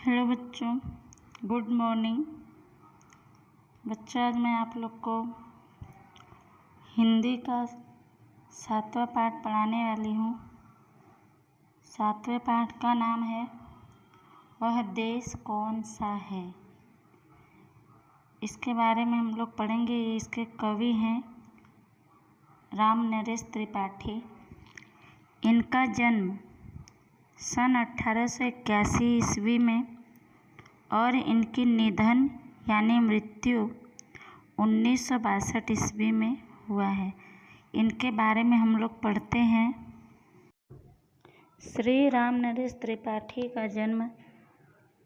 Hello बच्चों, good morning. बच्चों, आज मैं आप लोग को हिंदी का 7वां पाठ पढ़ाने वाली हूँ। 7वें पाठ का नाम है वह देश कौन सा है। इसके बारे में हम लोग पढ़ेंगे। ये इसके कवि हैं रामनरेश त्रिपाठी। इनका जन्म सन 1881 ईस्वी में और इनकी निधन यानी मृत्यु 1962 ईस्वी में हुआ है। इनके बारे में हम लोग पढ़ते हैं। श्री रामनरेश त्रिपाठी का जन्म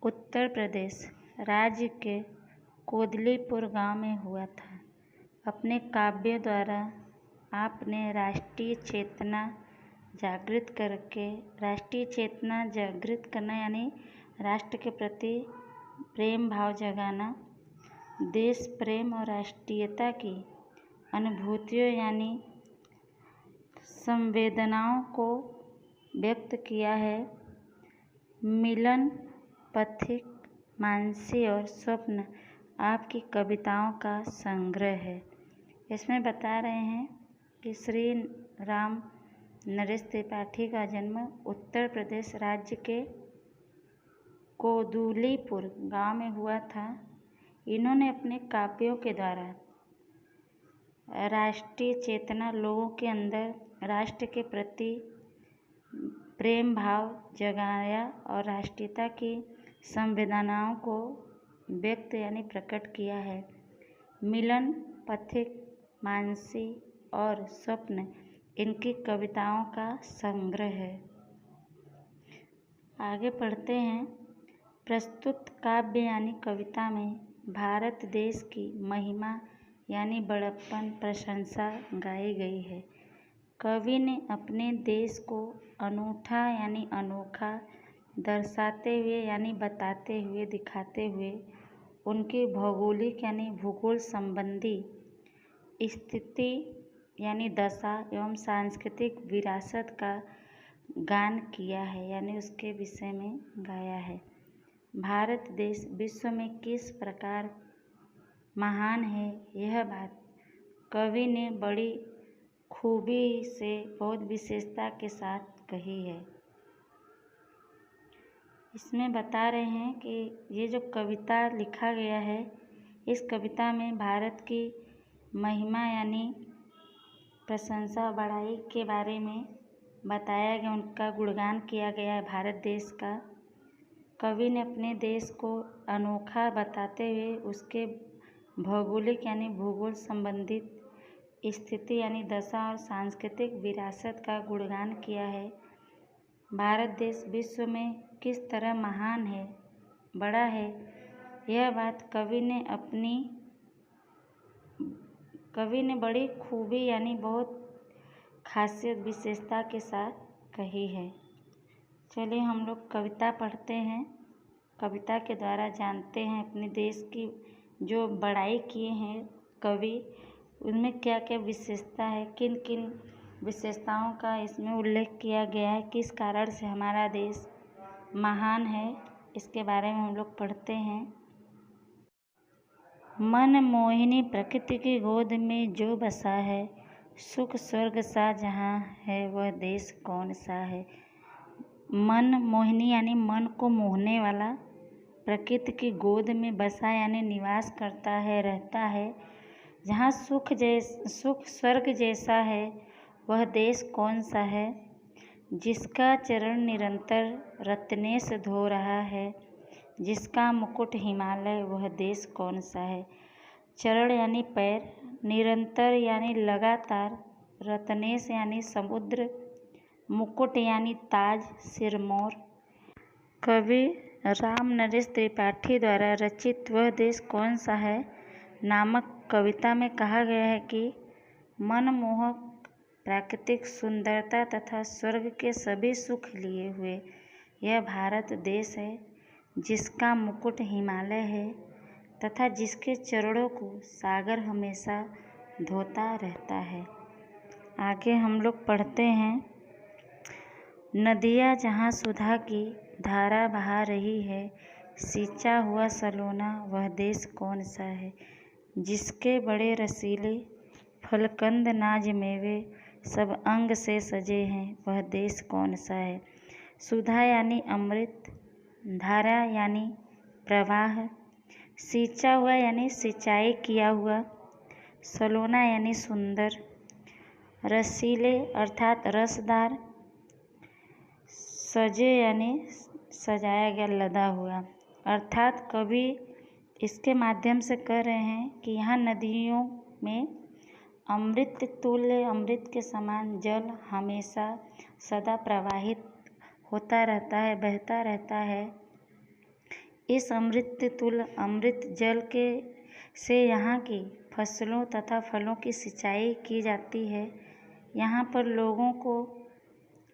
उत्तर प्रदेश राज्य के कोदलीपुर गांव में हुआ था। अपने काव्य द्वारा आपने राष्ट्रीय चेतना जागृत करना यानी राष्ट्र के प्रति प्रेम भाव जगाना, देश प्रेम और राष्ट्रीयता की अनुभूतियों यानी संवेदनाओं को व्यक्त किया है। मिलन, पथिक, मानसी और स्वप्न आपकी कविताओं का संग्रह है। इसमें बता रहे हैं कि श्री राम नरेश त्रिपाठी का जन्म उत्तर प्रदेश राज्य के कोदलीपुर गांव में हुआ था। इन्होंने अपने काव्यों के द्वारा राष्ट्रीय चेतना, लोगों के अंदर राष्ट्र के प्रति प्रेम भाव जगाया और राष्ट्रीयता की संवेदनाओं को व्यक्त यानी प्रकट किया है। मिलन, पथिक, मानसी और स्वप्न इनकी कविताओं का संग्रह है। आगे पढ़ते हैं। प्रस्तुत काव्य यानी कविता में भारत देश की महिमा यानी बड़प्पन प्रशंसा गाई गई है। कवि ने अपने देश को अनूठा यानी अनोखा दर्शाते हुए यानी बताते हुए, दिखाते हुए उनकी भौगोलिक यानी भूगोल संबंधी स्थिति यानी दशा एवं सांस्कृतिक विरासत का गान किया है यानी उसके विषय में गाया है। भारत देश विश्व में किस प्रकार महान है, यह बात कवि ने बड़ी खूबी से बहुत विशेषता के साथ कही है। इसमें बता रहे हैं कि ये जो कविता लिखा गया है, इस कविता में भारत की महिमा यानी प्रशंसा बड़ाई के बारे में बताया गया, उनका गुणगान किया गया है भारत देश का। कवि ने अपने देश को अनोखा बताते हुए उसके भौगोलिक यानी भूगोल संबंधित स्थिति यानी दशा और सांस्कृतिक विरासत का गुणगान किया है। भारत देश विश्व में किस तरह महान है, बड़ा है, यह बात कवि ने बड़ी खूबी यानी बहुत खासियत विशेषता के साथ कही है। चलिए हम लोग कविता पढ़ते हैं। कविता के द्वारा जानते हैं अपने देश की जो बड़ाई किए हैं कवि, उनमें क्या क्या विशेषता है, किन किन विशेषताओं का इसमें उल्लेख किया गया है, किस कारण से हमारा देश महान है, इसके बारे में हम लोग पढ़ते हैं। मन मोहिनी प्रकृति की गोद में जो बसा है, सुख स्वर्ग सा जहाँ है वह देश कौन सा है। मन मोहिनी यानी मन को मोहने वाला, प्रकृति की गोद में बसा यानी निवास करता है, रहता है, जहाँ सुख स्वर्ग जैसा है वह देश कौन सा है। जिसका चरण निरंतर रत्ने से धो रहा है, जिसका मुकुट हिमालय वह देश कौन सा है। चरण यानी पैर, निरंतर यानी लगातार, रत्नेश यानी समुद्र, मुकुट यानी ताज सिरमौर। कवि रामनरेश त्रिपाठी द्वारा रचित वह देश कौन सा है नामक कविता में कहा गया है कि मनमोहक प्राकृतिक सुंदरता तथा स्वर्ग के सभी सुख लिए हुए यह भारत देश है, जिसका मुकुट हिमालय है तथा जिसके चरणों को सागर हमेशा धोता रहता है। आगे हम लोग पढ़ते हैं। नदियाँ जहाँ सुधा की धारा बहा रही है, सींचा हुआ सलोना वह देश कौन सा है। जिसके बड़े रसीले फलकंद नाज मेवे सब अंग से सजे हैं वह देश कौन सा है। सुधा यानी अमृत, धारा यानी प्रवाह, सींचा हुआ यानी सिंचाई किया हुआ, सलोना यानी सुंदर, रसीले अर्थात रसदार, सजे यानी सजाया गया लदा हुआ। अर्थात कवि इसके माध्यम से कह रहे हैं कि यहाँ नदियों में अमृत तुल्य, अमृत के समान जल हमेशा सदा प्रवाहित होता रहता है, बहता रहता है। इस अमृत तुल्य अमृत जल के से यहाँ की फसलों तथा फलों की सिंचाई की जाती है। यहाँ पर लोगों को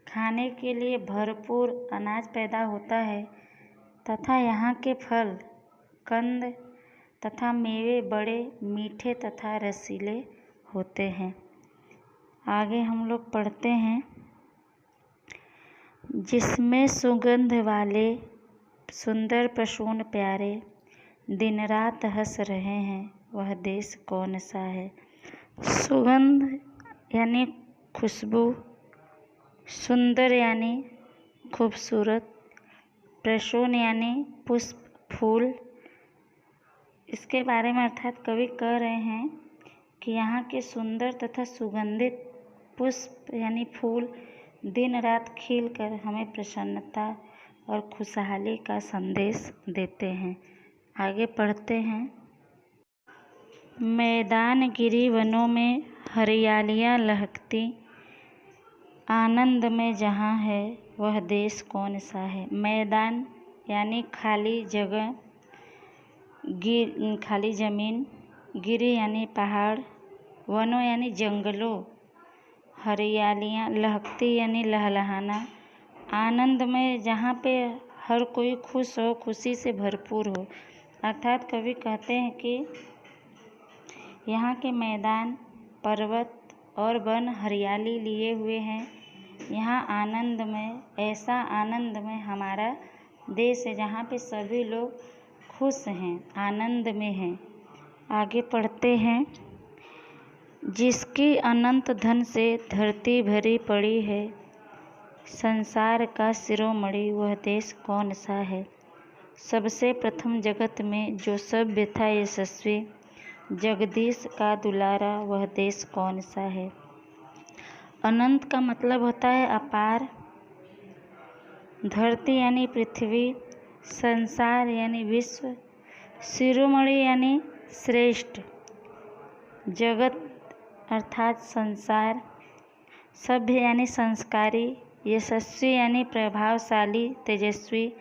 खाने के लिए भरपूर अनाज पैदा होता है तथा यहाँ के फल, कंद तथा मेवे बड़े मीठे तथा रसीले होते हैं। आगे हम लोग पढ़ते हैं, जिसमें सुगंध वाले सुंदर प्रसून प्यारे दिन रात हंस रहे हैं वह देश कौन सा है। सुगंध यानी खुशबू, सुंदर यानी खूबसूरत, प्रसून यानी पुष्प, फूल। इसके बारे में अर्थात कवि कह रहे हैं कि यहाँ के सुंदर तथा सुगंधित पुष्प यानी फूल दिन रात खिलकर हमें प्रसन्नता और खुशहाली का संदेश देते हैं। आगे पढ़ते हैं, मैदान गिरी वनों में हरियालियाँ लहकती, आनंद में जहाँ है वह देश कौन सा है। मैदान यानी खाली जगह, खाली ज़मीन, गिरी यानी पहाड़, वनों यानी जंगलों, हरियालियाँ लहकती यानी लहलहाना, आनंद में जहाँ पे हर कोई खुश हो, खुशी से भरपूर हो। अर्थात कवि कहते हैं कि यहाँ के मैदान, पर्वत और वन हरियाली लिए हुए हैं। यहाँ आनंद में, ऐसा आनंद में हमारा देश है जहाँ पे सभी लोग खुश हैं, आनंद में हैं। आगे पढ़ते हैं, जिसकी अनंत धन से धरती भरी पड़ी है, संसार का शिरोमणि वह देश कौन सा है। सबसे प्रथम जगत में जो सभ्य था यशस्वी, जगदीश का दुलारा वह देश कौन सा है। अनंत का मतलब होता है अपार, धरती यानी पृथ्वी, संसार यानी विश्व, शिरोमणि यानी श्रेष्ठ, जगत अर्थात संसार, सभ्य यानी संस्कारी, यशस्वी यानी प्रभावशाली तेजस्वी,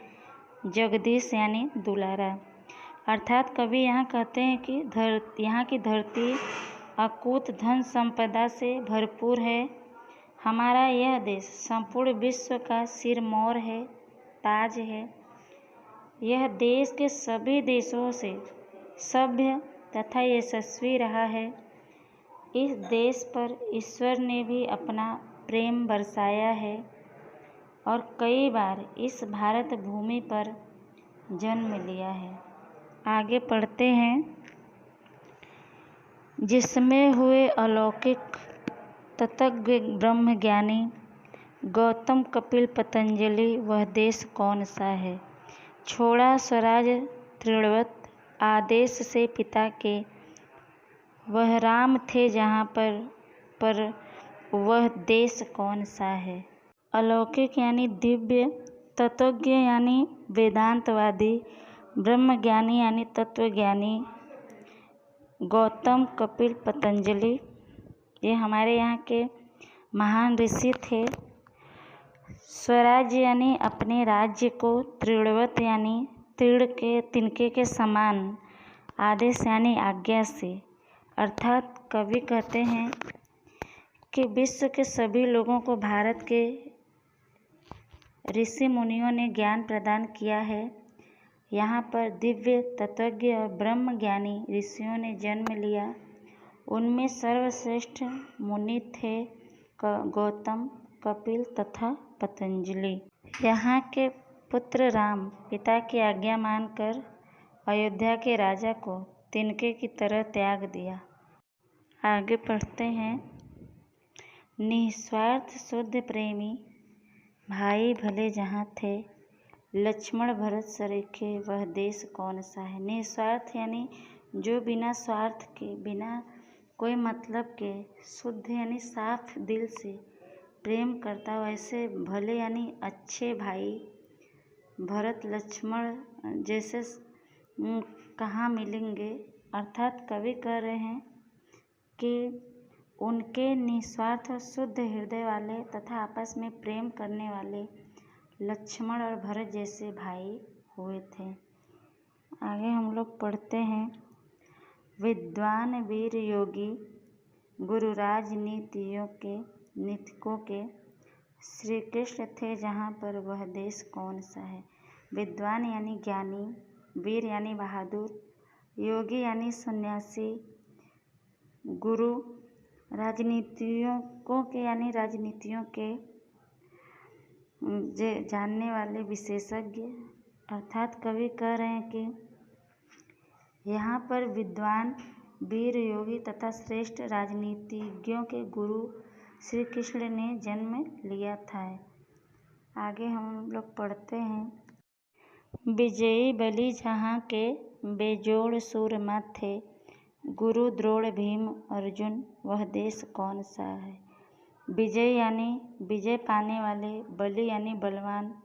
जगदीश यानी दुलारा। अर्थात कवि यहाँ कहते हैं कि यहाँ की धरती अकूत धन संपदा से भरपूर है। हमारा यह देश संपूर्ण विश्व का सिरमौर है, ताज है। यह देश के सभी देशों से सभ्य तथा यशस्वी रहा है। इस देश पर ईश्वर ने भी अपना प्रेम बरसाया है और कई बार इस भारत भूमि पर जन्म लिया है। आगे पढ़ते हैं, जिसमें हुए अलौकिक तत्ज्ञ ब्रह्म ज्ञानी, गौतम कपिल पतंजलि वह देश कौन सा है। छोड़ा स्वराज तृणवत आदेश से पिता के, वह राम थे जहाँ पर वह देश कौन सा है। अलौकिक यानी दिव्य, तत्वज्ञ यानी वेदांतवादी, ब्रह्मज्ञानी यानी तत्वज्ञानी, गौतम कपिल पतंजलि ये हमारे यहाँ के महान ऋषि थे। स्वराज्य यानी अपने राज्य को, तृणवत यानी तिनके के समान, आदेश यानी आज्ञा से। अर्थात कवि कहते हैं कि विश्व के सभी लोगों को भारत के ऋषि मुनियों ने ज्ञान प्रदान किया है। यहाँ पर दिव्य, तत्वज्ञ और ब्रह्म ज्ञानी ऋषियों ने जन्म लिया। उनमें सर्वश्रेष्ठ मुनि थे गौतम, कपिल तथा पतंजलि। यहाँ के पुत्र राम पिता की आज्ञा मानकर अयोध्या के राजा को तिनके की तरह त्याग दिया। आगे पढ़ते हैं। निस्वार्थ शुद्ध प्रेमी भाई भले जहाँ थे, लक्ष्मण भरत सरीखे वह देश कौन सा है। निस्वार्थ यानी जो बिना स्वार्थ के, बिना कोई मतलब के, शुद्ध यानी साफ दिल से प्रेम करता, वैसे भले यानी अच्छे भाई भरत लक्ष्मण जैसे कहाँ मिलेंगे। अर्थात कवि कह रहे हैं कि उनके निस्वार्थ और शुद्ध हृदय वाले तथा आपस में प्रेम करने वाले लक्ष्मण और भरत जैसे भाई हुए थे। आगे हम लोग पढ़ते हैं। विद्वान वीर योगी गुरु नीतिकों के श्री कृष्ण थे जहाँ पर वह देश कौन सा है। विद्वान यानी ज्ञानी, वीर यानी बहादुर, योगी यानी सन्यासी, गुरु राजनीतियों के यानी राजनीतियों के जानने वाले विशेषज्ञ। अर्थात कवि कह रहे हैं कि यहाँ पर विद्वान, वीर, योगी तथा श्रेष्ठ राजनीतिज्ञों के गुरु श्री कृष्ण ने जन्म लिया था। आगे हम लोग पढ़ते हैं। विजयी बलि जहाँ के बेजोड़ सूरमा थे, गुरु द्रोण भीम अर्जुन वह देश कौन सा है। विजय यानी विजय पाने वाले, बलि यानी बलवान,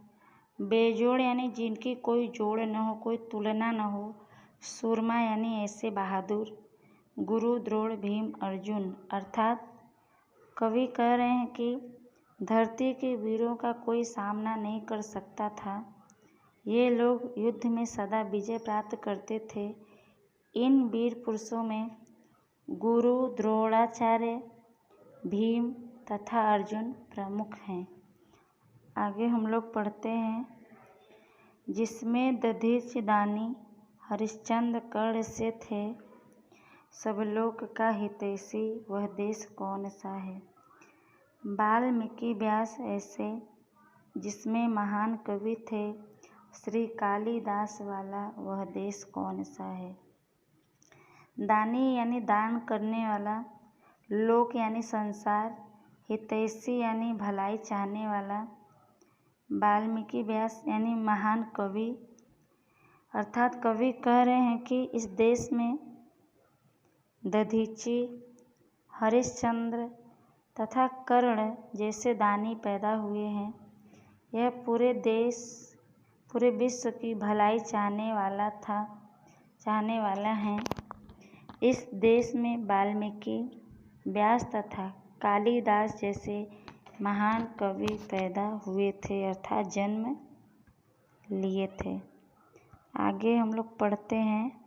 बेजोड़ यानी जिनकी कोई जोड़ न हो, कोई तुलना न हो, सूरमा यानी ऐसे बहादुर, गुरु द्रोण भीम अर्जुन। अर्थात कवि कह रहे हैं कि धरती के वीरों का कोई सामना नहीं कर सकता था। ये लोग युद्ध में सदा विजय प्राप्त करते थे। इन वीर पुरुषों में गुरु द्रोणाचार्य, भीम तथा अर्जुन प्रमुख हैं। आगे हम लोग पढ़ते हैं। जिसमें दधीचि दानी हरिश्चंद्र कर्ण से थे, सब लोक का हितैषी वह देश कौन सा है। वाल्मीकि व्यास ऐसे जिसमें महान कवि थे, श्री कालिदास वाला वह देश कौन सा है। दानी यानी दान करने वाला, लोक यानी संसार, हितैषी यानी भलाई चाहने वाला, वाल्मीकि व्यास यानी महान कवि। अर्थात कवि कह रहे हैं कि इस देश में दधीचि, हरिश्चंद्र तथा कर्ण जैसे दानी पैदा हुए हैं। यह पूरे विश्व की भलाई चाहने वाला है। इस देश में वाल्मीकि व्यास तथा कालिदास जैसे महान कवि पैदा हुए थे, अर्थात जन्म लिए थे। आगे हम लोग पढ़ते हैं।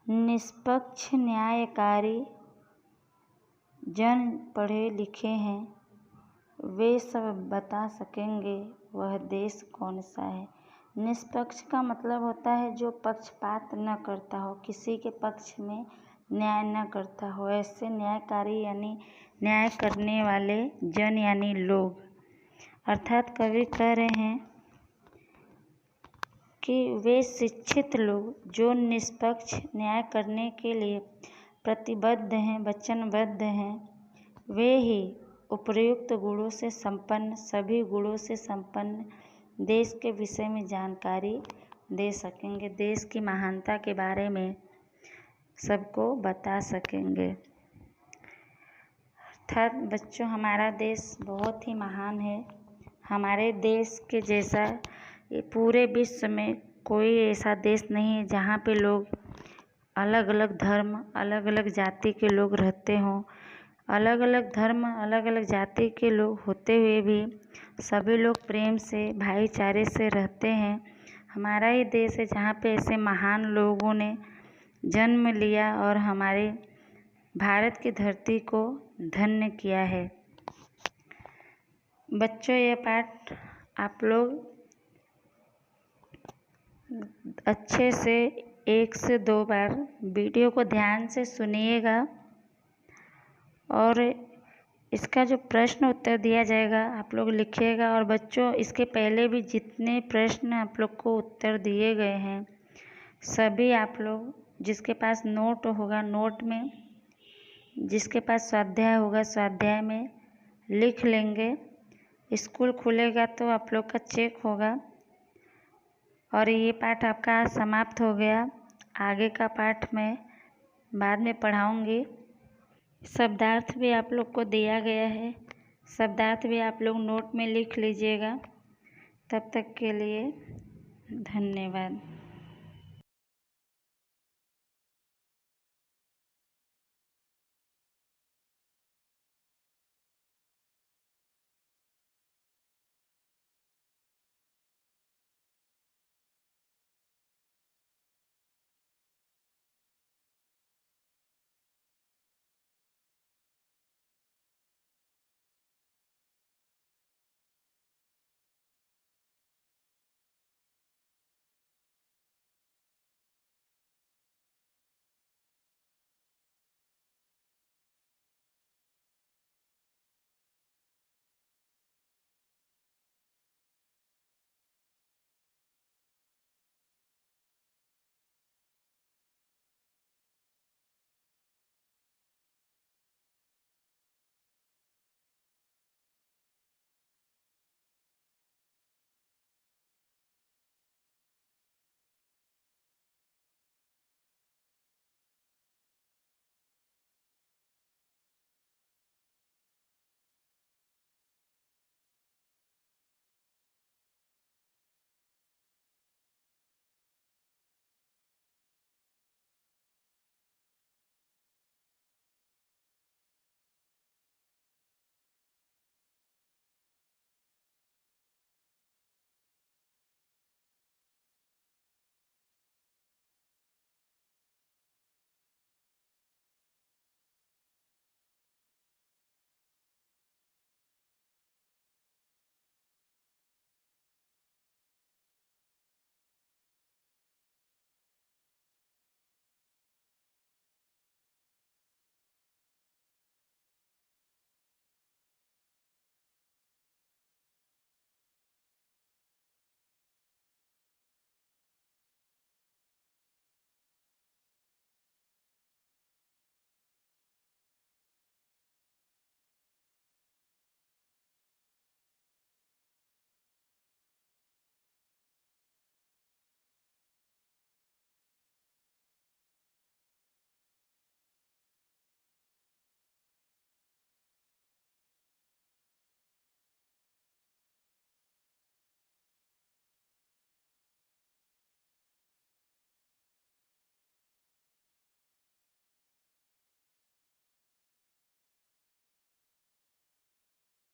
निष्पक्ष न्यायकारी जन पढ़े लिखे हैं, वे सब बता सकेंगे वह देश कौन सा है। निष्पक्ष का मतलब होता है जो पक्षपात न करता हो, किसी के पक्ष में न्याय न करता हो। ऐसे न्यायकारी यानी न्याय करने वाले जन यानी लोग। अर्थात कवि कह रहे हैं कि वे शिक्षित लोग जो निष्पक्ष न्याय करने के लिए प्रतिबद्ध हैं, वचनबद्ध हैं, वे ही उपर्युक्त गुणों से संपन्न, सभी गुणों से संपन्न देश के विषय में जानकारी दे सकेंगे, देश की महानता के बारे में सबको बता सकेंगे। अर्थात बच्चों, हमारा देश बहुत ही महान है। हमारे देश के जैसा पूरे विश्व में कोई ऐसा देश नहीं है जहाँ पे लोग अलग अलग धर्म, अलग अलग जाति के लोग रहते हों। अलग अलग धर्म, अलग अलग जाति के लोग होते हुए भी सभी लोग प्रेम से, भाईचारे से रहते हैं। हमारा ही देश है जहाँ पे ऐसे महान लोगों ने जन्म लिया और हमारे भारत की धरती को धन्य किया है। बच्चों, यह पाठ आप लोग अच्छे से 1 से 2 बार वीडियो को ध्यान से सुनिएगा और इसका जो प्रश्न उत्तर दिया जाएगा आप लोग लिखिएगा। और बच्चों, इसके पहले भी जितने प्रश्न आप लोग को उत्तर दिए गए हैं सभी आप लोग, जिसके पास नोट होगा नोट में, जिसके पास स्वाध्याय होगा स्वाध्याय में लिख लेंगे। स्कूल खुलेगा तो आप लोग का चेक होगा। और ये पाठ आपका आज समाप्त हो गया। आगे का पाठ मैं बाद में पढ़ाऊँगी। शब्दार्थ भी आप लोग को दिया गया है, शब्दार्थ भी आप लोग नोट में लिख लीजिएगा। तब तक के लिए धन्यवाद।